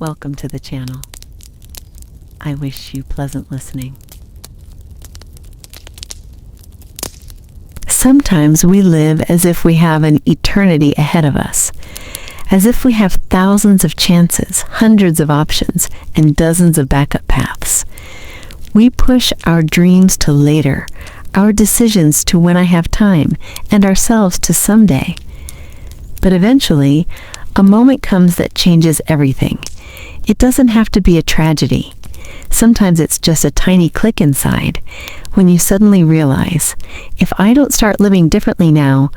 Welcome to the channel. I wish you pleasant listening. Sometimes we live as if we have an eternity ahead of us, as if we have thousands of chances, hundreds of options, and dozens of backup paths. We push our dreams to later, our decisions to when I have time, and ourselves to someday. But eventually, a moment comes that changes everything. It doesn't have to be a tragedy. Sometimes it's just a tiny click inside, when you suddenly realize, if I don't start living differently now,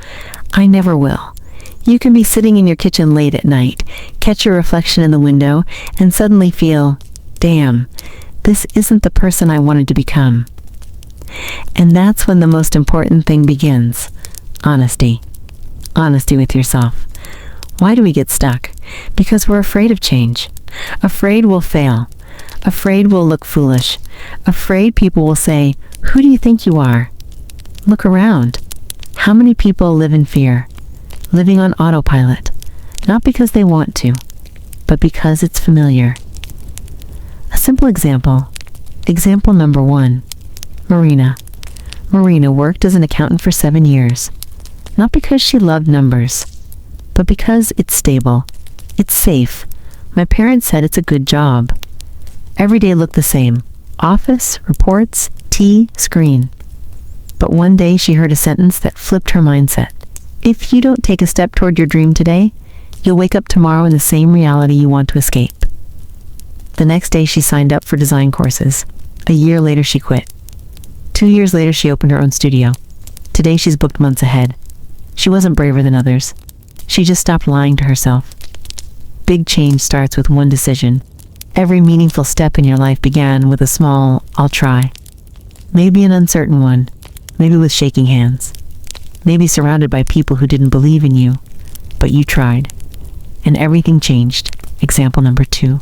I never will. You can be sitting in your kitchen late at night, catch your reflection in the window, and suddenly feel, damn, this isn't the person I wanted to become. And that's when the most important thing begins. Honesty. Honesty with yourself. Why do we get stuck? Because we're afraid of change. Afraid we'll fail. Afraid we'll look foolish. Afraid people will say, "Who do you think you are?" Look around. How many people live in fear? Living on autopilot. Not because they want to, but because it's familiar. A simple example. Example number 1. Marina. Marina worked as an accountant for 7 years. Not because she loved numbers, but because it's stable. It's safe. My parents said it's a good job. Every day looked the same. Office, reports, tea, screen. But one day she heard a sentence that flipped her mindset. If you don't take a step toward your dream today, you'll wake up tomorrow in the same reality you want to escape. The next day she signed up for design courses. A year later she quit. 2 years later she opened her own studio. Today she's booked months ahead. She wasn't braver than others. She just stopped lying to herself. Big change starts with one decision. Every meaningful step in your life began with a small, "I'll try." Maybe an uncertain one. Maybe with shaking hands. Maybe surrounded by people who didn't believe in you. But you tried. And everything changed. Example number 2.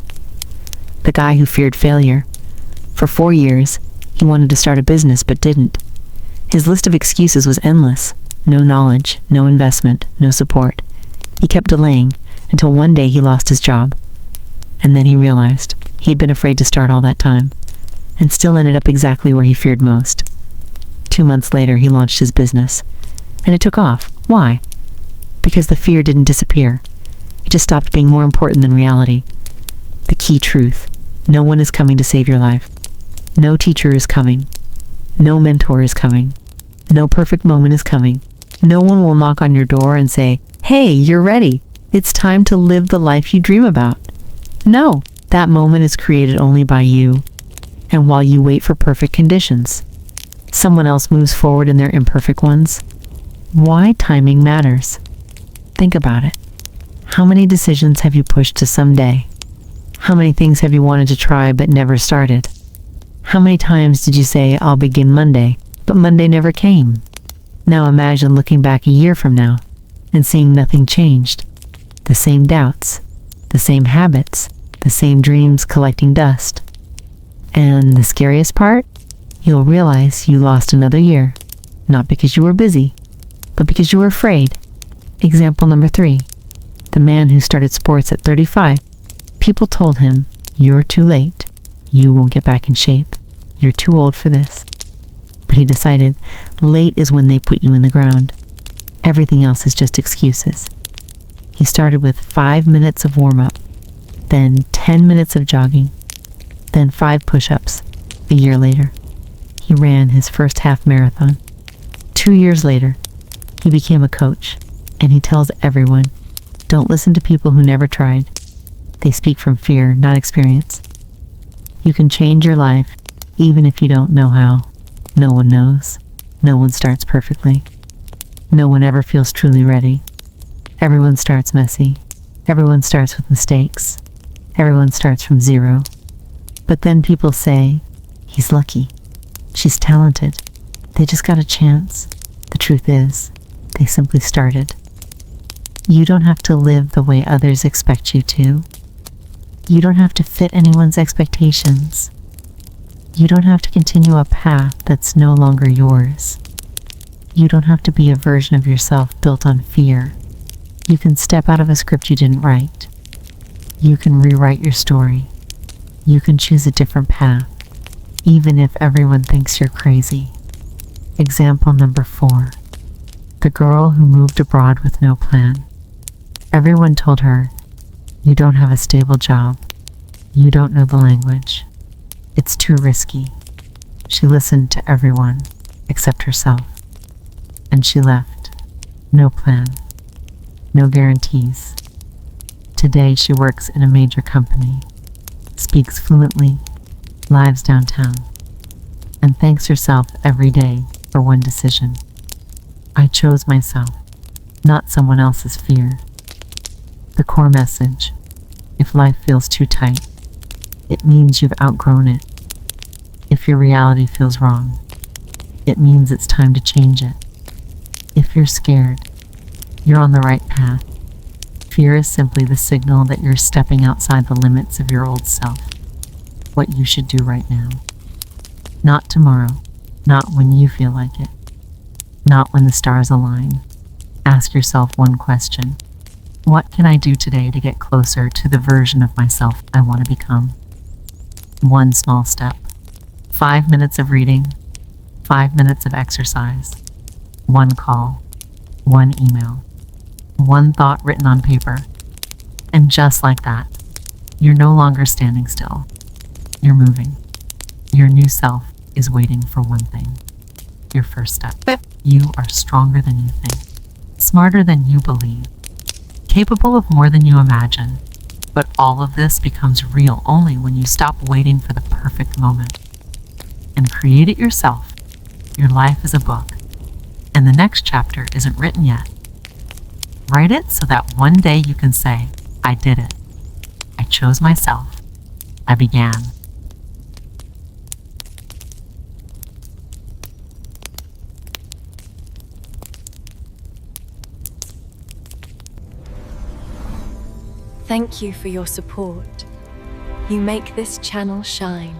The guy who feared failure. For 4 years, he wanted to start a business but didn't. His list of excuses was endless. No knowledge, no investment, no support. He kept delaying until one day he lost his job. And then he realized he'd been afraid to start all that time, and still ended up exactly where he feared most. 2 months later, he launched his business, and it took off. Why? Because the fear didn't disappear. It just stopped being more important than reality. The key truth: no one is coming to save your life. No teacher is coming. No mentor is coming. No perfect moment is coming. No one will knock on your door and say, "Hey, you're ready. It's time to live the life you dream about." No, that moment is created only by you. And while you wait for perfect conditions, someone else moves forward in their imperfect ones. Why timing matters. Think about it. How many decisions have you pushed to someday? How many things have you wanted to try but never started? How many times did you say, "I'll begin Monday," but Monday never came? Now imagine looking back a year from now and seeing nothing changed. The same doubts, the same habits, the same dreams collecting dust. And the scariest part? You'll realize you lost another year, not because you were busy, but because you were afraid. Example number 3. The man who started sports at 35. People told him, "You're too late. You won't get back in shape. You're too old for this." But he decided, late is when they put you in the ground. Everything else is just excuses. He started with 5 minutes of warm-up, then 10 minutes of jogging, then 5 push-ups. A year later, he ran his first half marathon. 2 years later, he became a coach, and he tells everyone, don't listen to people who never tried. They speak from fear, not experience. You can change your life, even if you don't know how. No one knows. No one starts perfectly. No one ever feels truly ready. Everyone starts messy. Everyone starts with mistakes. Everyone starts from zero. But then people say, he's lucky. She's talented. They just got a chance. The truth is, they simply started. You don't have to live the way others expect you to. You don't have to fit anyone's expectations. You don't have to continue a path that's no longer yours. You don't have to be a version of yourself built on fear. You can step out of a script you didn't write. You can rewrite your story. You can choose a different path, even if everyone thinks you're crazy. Example number 4. The girl who moved abroad with no plan. Everyone told her, "You don't have a stable job. You don't know the language. It's too risky." She listened to everyone except herself, and she left. No plan, no guarantees. Today she works in a major company, speaks fluently, lives downtown, and thanks herself every day for one decision. I chose myself, not someone else's fear. The core message: if life feels too tight, it means you've outgrown it. If your reality feels wrong, it means it's time to change it. If you're scared, you're on the right path. Fear is simply the signal that you're stepping outside the limits of your old self. What you should do right now. Not tomorrow, not when you feel like it, not when the stars align. Ask yourself one question: what can I do today to get closer to the version of myself I want to become? One small step. 5 minutes of reading, 5 minutes of exercise, one call, one email, one thought written on paper. And just like that, you're no longer standing still. You're moving. Your new self is waiting for one thing: your first step. You are stronger than you think, smarter than you believe, capable of more than you imagine. But all of this becomes real only when you stop waiting for the perfect moment and create it yourself. Your life is a book, and the next chapter isn't written yet. Write it so that one day you can say, "I did it. I chose myself. I began." Thank you for your support. You make this channel shine.